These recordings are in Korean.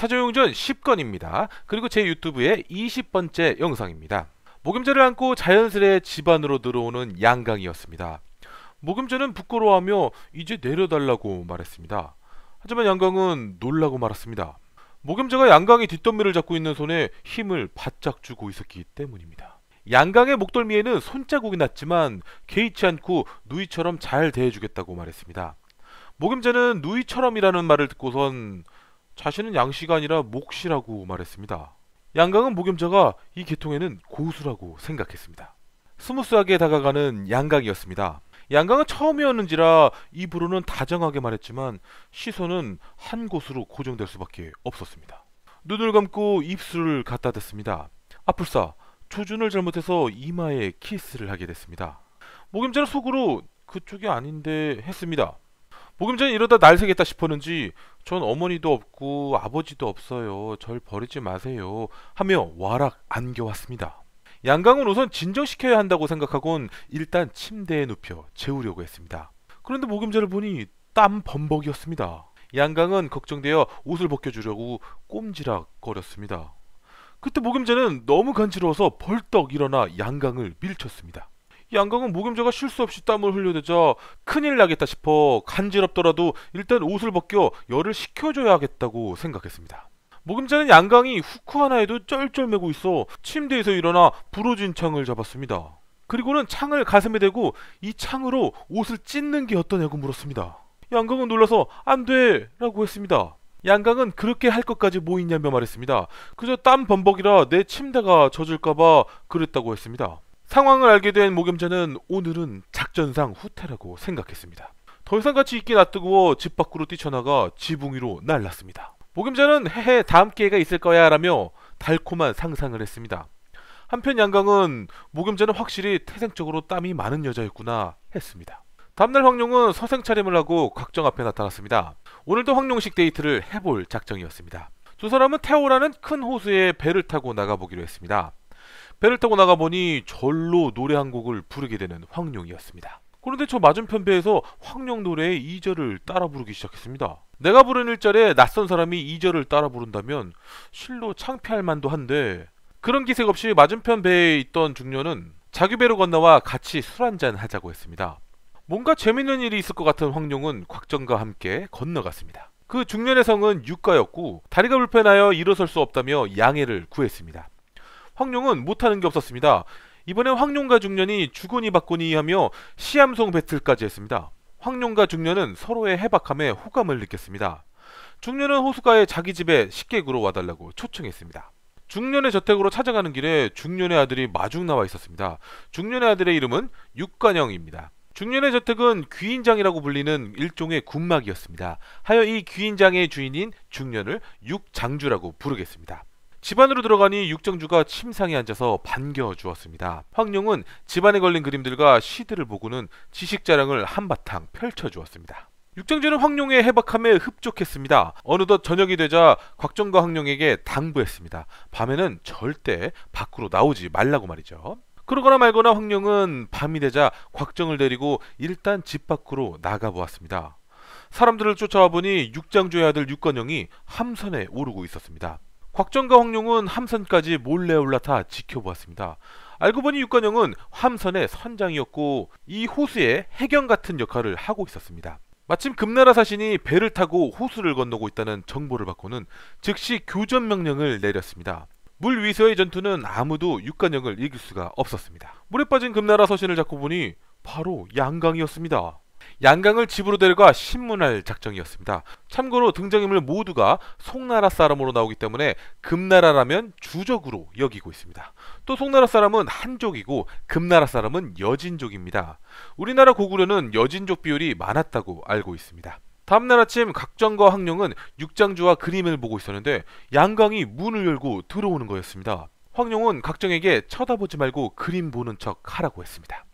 사조용전 10건입니다. 그리고 제 유튜브의 20번째 영상입니다. 목염제를 안고 자연스레 집 안으로 들어오는 양강이었습니다. 목염제는 부끄러워하며 이제 내려달라고 말했습니다. 하지만 양강은 놀라고 말았습니다. 목염제가 양강이 뒷덜미를 잡고 있는 손에 힘을 바짝 주고 있었기 때문입니다. 양강의 목덜미에는 손자국이 났지만 개의치 않고 누이처럼 잘 대해주겠다고 말했습니다. 목염제는 누이처럼이라는 말을 듣고선 자신은 양씨가 아니라 몫이라고 말했습니다. 양강은 목염제가 이 계통에는 고수라고 생각했습니다. 스무스하게 다가가는 양강이었습니다. 양강은 처음이었는지라 입으로는 다정하게 말했지만 시선은 한 곳으로 고정될 수밖에 없었습니다. 눈을 감고 입술을 갖다 댔습니다. 아플싸 조준을 잘못해서 이마에 키스를 하게 됐습니다. 목염제는 속으로 그쪽이 아닌데 했습니다. 목염제는 이러다 날 새겠다 싶었는지 전 어머니도 없고 아버지도 없어요. 절 버리지 마세요 하며 와락 안겨왔습니다. 양강은 우선 진정시켜야 한다고 생각하곤 일단 침대에 눕혀 재우려고 했습니다. 그런데 목염제를 보니 땀 범벅이었습니다. 양강은 걱정되어 옷을 벗겨주려고 꼼지락거렸습니다. 그때 목염제는 너무 간지러워서 벌떡 일어나 양강을 밀쳤습니다. 양강은 목염제가 쉴 수 없이 땀을 흘려대자 큰일 나겠다 싶어 간지럽더라도 일단 옷을 벗겨 열을 식혀줘야겠다고 생각했습니다. 목염제는 양강이 후크 하나에도 쩔쩔매고 있어 침대에서 일어나 부러진 창을 잡았습니다. 그리고는 창을 가슴에 대고 이 창으로 옷을 찢는 게 어떠냐고 물었습니다. 양강은 놀라서 안 돼! 라고 했습니다. 양강은 그렇게 할 것까지 뭐 있냐며 말했습니다. 그저 땀 범벅이라 내 침대가 젖을까봐 그랬다고 했습니다. 상황을 알게 된 목염제는 오늘은 작전상 후퇴라고 생각했습니다. 더 이상 같이 있기 놔두고 집 밖으로 뛰쳐나가 지붕 위로 날랐습니다. 목염제는 헤헤 다음 기회가 있을 거야 라며 달콤한 상상을 했습니다. 한편 양강은 목염제는 확실히 태생적으로 땀이 많은 여자였구나 했습니다. 다음날 황룡은 서생 차림을 하고 곽정 앞에 나타났습니다. 오늘도 황룡식 데이트를 해볼 작정이었습니다. 두 사람은 태호라는 큰 호수에 배를 타고 나가보기로 했습니다. 배를 타고 나가보니 절로 노래 한 곡을 부르게 되는 황룡이었습니다. 그런데 저 맞은편 배에서 황룡 노래의 2절을 따라 부르기 시작했습니다. 내가 부른 1절에 낯선 사람이 2절을 따라 부른다면 실로 창피할 만도 한데 그런 기색 없이 맞은편 배에 있던 중년은 자기 배로 건너와 같이 술 한잔 하자고 했습니다. 뭔가 재밌는 일이 있을 것 같은 황룡은 곽정과 함께 건너갔습니다. 그 중년의 성은 육가였고 다리가 불편하여 일어설 수 없다며 양해를 구했습니다. 황룡은 못하는 게 없었습니다. 이번엔 황룡과 중년이 주거니 받거니 하며 시암송 배틀까지 했습니다. 황룡과 중년은 서로의 해박함에 호감을 느꼈습니다. 중년은 호수가에 자기 집에 식객으로 와달라고 초청했습니다. 중년의 저택으로 찾아가는 길에 중년의 아들이 마중 나와 있었습니다. 중년의 아들의 이름은 육관영입니다. 중년의 저택은 귀인장이라고 불리는 일종의 군막이었습니다. 하여 이 귀인장의 주인인 중년을 육장주라고 부르겠습니다. 집안으로 들어가니 육장주가 침상에 앉아서 반겨주었습니다. 황룡은 집안에 걸린 그림들과 시들을 보고는 지식자랑을 한바탕 펼쳐주었습니다. 육장주는 황룡의 해박함에 흡족했습니다. 어느덧 저녁이 되자 곽정과 황룡에게 당부했습니다. 밤에는 절대 밖으로 나오지 말라고 말이죠. 그러거나 말거나 황룡은 밤이 되자 곽정을 데리고 일단 집 밖으로 나가보았습니다. 사람들을 쫓아와 보니 육장주의 아들 육건영이 함선에 오르고 있었습니다. 곽정과 황룡은 함선까지 몰래 올라타 지켜보았습니다. 알고 보니 육건영은 함선의 선장이었고 이 호수의 해경 같은 역할을 하고 있었습니다. 마침 금나라 사신이 배를 타고 호수를 건너고 있다는 정보를 받고는 즉시 교전 명령을 내렸습니다. 물 위에서의 전투는 아무도 육건영을 이길 수가 없었습니다. 물에 빠진 금나라 서신을 잡고 보니 바로 양강이었습니다. 양강을 집으로 데려가 신문할 작정이었습니다. 참고로 등장인물 모두가 송나라 사람으로 나오기 때문에 금나라라면 주적으로 여기고 있습니다. 또 송나라 사람은 한족이고 금나라 사람은 여진족입니다. 우리나라 고구려는 여진족 비율이 많았다고 알고 있습니다. 다음날 아침 곽정과 황룡은 육장주와 그림을 보고 있었는데 양강이 문을 열고 들어오는 거였습니다. 황룡은 곽정에게 쳐다보지 말고 그림 보는 척 하라고 했습니다.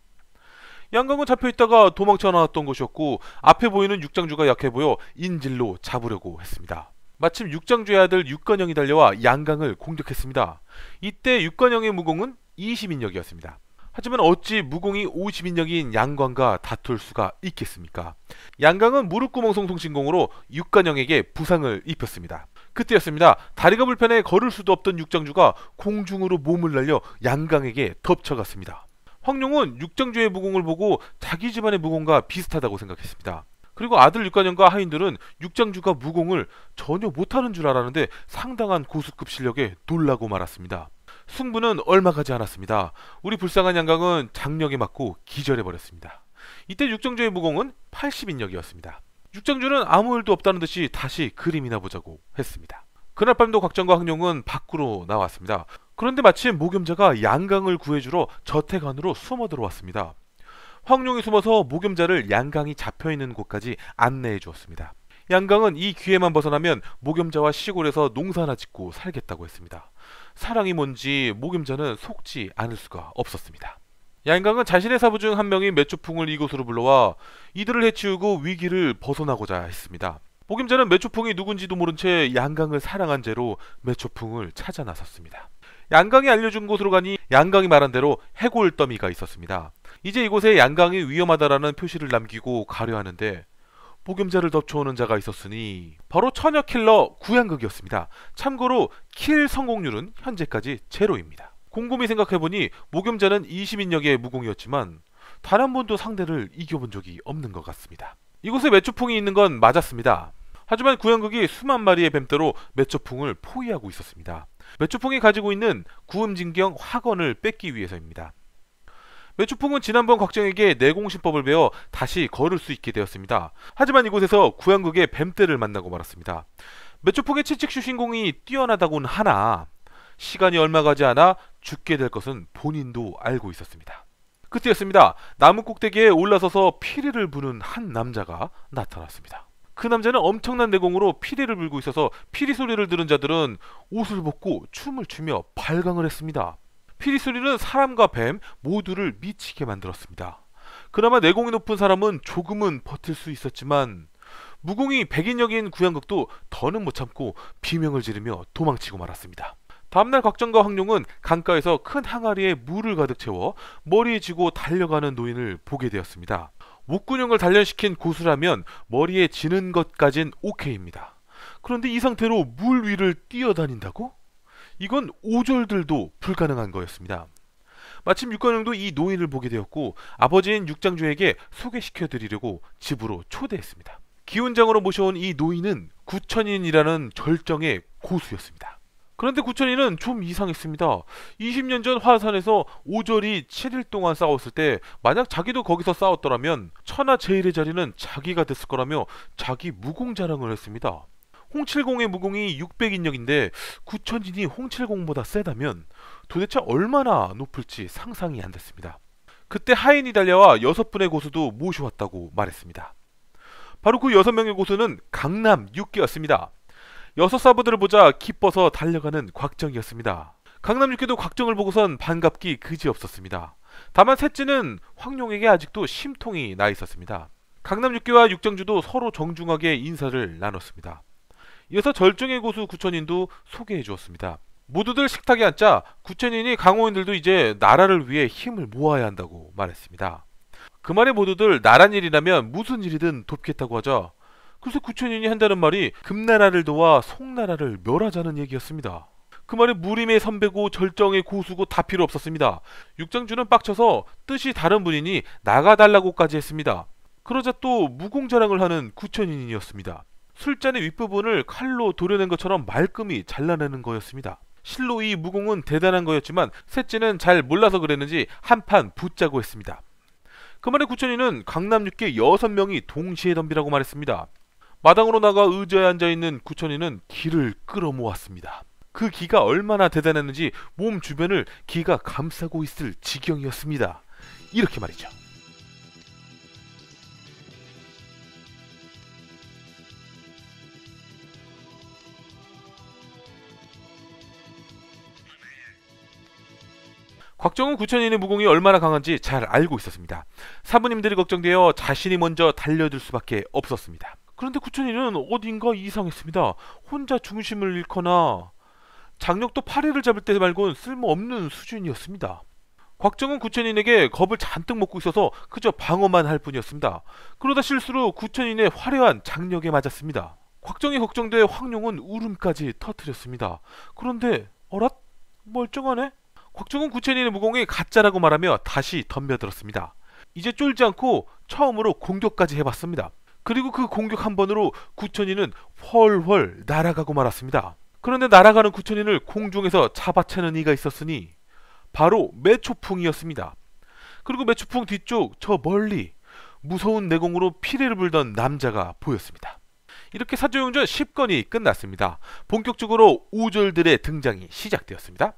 양강은 잡혀있다가 도망쳐 나왔던 것이었고 앞에 보이는 육장주가 약해 보여 인질로 잡으려고 했습니다. 마침 육장주의 아들 육건영이 달려와 양강을 공격했습니다. 이때 육건영의 무공은 20인력이었습니다. 하지만 어찌 무공이 50인력인 양광과 다툴 수가 있겠습니까? 양강은 무릎구멍 송송신공으로 육관영에게 부상을 입혔습니다. 그때였습니다. 다리가 불편해 걸을 수도 없던 육장주가 공중으로 몸을 날려 양강에게 덮쳐갔습니다. 황룡은 육장주의 무공을 보고 자기 집안의 무공과 비슷하다고 생각했습니다. 그리고 아들 육관영과 하인들은 육장주가 무공을 전혀 못하는 줄 알았는데 상당한 고수급 실력에 놀라고 말았습니다. 승부는 얼마 가지 않았습니다. 우리 불쌍한 양강은 장력에 맞고 기절해버렸습니다. 이때 육장주의 무공은 80인력이었습니다. 육장주는 아무 일도 없다는 듯이 다시 그림이나 보자고 했습니다. 그날 밤도 곽정과 황룡은 밖으로 나왔습니다. 그런데 마침 목염자가 양강을 구해주러 저택 안으로 숨어 들어왔습니다. 황룡이 숨어서 목염자를 양강이 잡혀있는 곳까지 안내해 주었습니다. 양강은 이 기회만 벗어나면 목염자와 시골에서 농사나 짓고 살겠다고 했습니다. 사랑이 뭔지 목염자는 속지 않을 수가 없었습니다. 양강은 자신의 사부 중 한 명인 매초풍을 이곳으로 불러와 이들을 해치우고 위기를 벗어나고자 했습니다. 목염자는 매초풍이 누군지도 모른 채 양강을 사랑한 죄로 매초풍을 찾아 나섰습니다. 양강이 알려준 곳으로 가니 양강이 말한 대로 해골 더미가 있었습니다. 이제 이곳에 양강이 위험하다라는 표시를 남기고 가려 하는데 목염자를 덮쳐오는 자가 있었으니 바로 처녀 킬러 구양극이었습니다. 참고로 킬 성공률은 현재까지 제로입니다. 곰곰이 생각해보니 목염자는 20인력의 무공이었지만 단 한 번도 상대를 이겨본 적이 없는 것 같습니다. 이곳에 매초풍이 있는 건 맞았습니다. 하지만 구양극이 수만 마리의 뱀떼로 매초풍을 포위하고 있었습니다. 매초풍이 가지고 있는 구음진경 화건을 뺏기 위해서입니다. 매초풍은 지난번 곽정에게 내공신법을 배워 다시 걸을 수 있게 되었습니다. 하지만 이곳에서 구양극의 뱀떼를 만나고 말았습니다. 매초풍의 채찍슈 신공이 뛰어나다고는 하나 시간이 얼마 가지 않아 죽게 될 것은 본인도 알고 있었습니다. 그때였습니다. 나무 꼭대기에 올라서서 피리를 부는 한 남자가 나타났습니다. 그 남자는 엄청난 내공으로 피리를 불고 있어서 피리 소리를 들은 자들은 옷을 벗고 춤을 추며 발광을 했습니다. 피리 소리는 사람과 뱀 모두를 미치게 만들었습니다. 그나마 내공이 높은 사람은 조금은 버틸 수 있었지만 무공이 100인력인 구양극도 더는 못 참고 비명을 지르며 도망치고 말았습니다. 다음날 곽정과 황룡은 강가에서 큰 항아리에 물을 가득 채워 머리에 쥐고 달려가는 노인을 보게 되었습니다. 목근형을 단련시킨 고수라면 머리에 지는 것까진 오케이입니다. 그런데 이 상태로 물 위를 뛰어다닌다고? 이건 오졸들도 불가능한 거였습니다. 마침 육관영도 이 노인을 보게 되었고 아버지인 육장주에게 소개시켜드리려고 집으로 초대했습니다. 기훈장으로 모셔온 이 노인은 구천인이라는 절정의 고수였습니다. 그런데 구천인은 좀 이상했습니다. 20년 전 화산에서 오절이 7일 동안 싸웠을 때 만약 자기도 거기서 싸웠더라면 천하 제일의 자리는 자기가 됐을 거라며 자기 무공 자랑을 했습니다. 홍칠공의 무공이 600인력인데 구천인이 홍칠공보다 세다면 도대체 얼마나 높을지 상상이 안 됐습니다. 그때 하인이 달려와 6분의 고수도 모셔왔다고 말했습니다. 바로 그 6명의 고수는 강남 6개였습니다. 6사부들을 보자 기뻐서 달려가는 곽정이었습니다. 강남 육계도 곽정을 보고선 반갑기 그지없었습니다. 다만 셋째는 황룡에게 아직도 심통이 나 있었습니다. 강남 육계와 육장주도 서로 정중하게 인사를 나눴습니다. 이어서 절정의 고수 구천인도 소개해 주었습니다. 모두들 식탁에 앉자 구천인이 강호인들도 이제 나라를 위해 힘을 모아야 한다고 말했습니다. 그 말에 모두들 나란 일이라면 무슨 일이든 돕겠다고 하자 그래서 구천인이 한다는 말이 금나라를 도와 송나라를 멸하자는 얘기였습니다. 그 말에 무림의 선배고 절정의 고수고 다 필요 없었습니다. 육장주는 빡쳐서 뜻이 다른 분이니 나가달라고까지 했습니다. 그러자 또 무공자랑을 하는 구천인이었습니다. 술잔의 윗부분을 칼로 도려낸 것처럼 말끔히 잘라내는 거였습니다. 실로 이 무공은 대단한 거였지만 셋째는 잘 몰라서 그랬는지 한판 붙자고 했습니다. 그 말에 구천인은 강남 육계 6명이 동시에 덤비라고 말했습니다. 마당으로 나가 의자에 앉아있는 구천인은 기를 끌어모았습니다. 그 기가 얼마나 대단했는지 몸 주변을 기가 감싸고 있을 지경이었습니다. 이렇게 말이죠. 곽정은 구천인의 무공이 얼마나 강한지 잘 알고 있었습니다. 사부님들이 걱정되어 자신이 먼저 달려들 수밖에 없었습니다. 그런데 구천인은 어딘가 이상했습니다. 혼자 중심을 잃거나 장력도 파리를 잡을 때 말곤 쓸모없는 수준이었습니다. 곽정은 구천인에게 겁을 잔뜩 먹고 있어서 그저 방어만 할 뿐이었습니다. 그러다 실수로 구천인의 화려한 장력에 맞았습니다. 곽정이 걱정돼 황룡은 울음까지 터뜨렸습니다. 그런데 어랏? 멀쩡하네? 곽정은 구천이의 무공이 가짜라고 말하며 다시 덤벼들었습니다. 이제 쫄지 않고 처음으로 공격까지 해봤습니다. 그리고 그 공격 한 번으로 구천이는 훨훨 날아가고 말았습니다. 그런데 날아가는 구천이를 공중에서 잡아채는 이가 있었으니 바로 매초풍이었습니다. 그리고 매초풍 뒤쪽 저 멀리 무서운 내공으로 피리를 불던 남자가 보였습니다. 이렇게 사조용전 10권이 끝났습니다. 본격적으로 오절들의 등장이 시작되었습니다.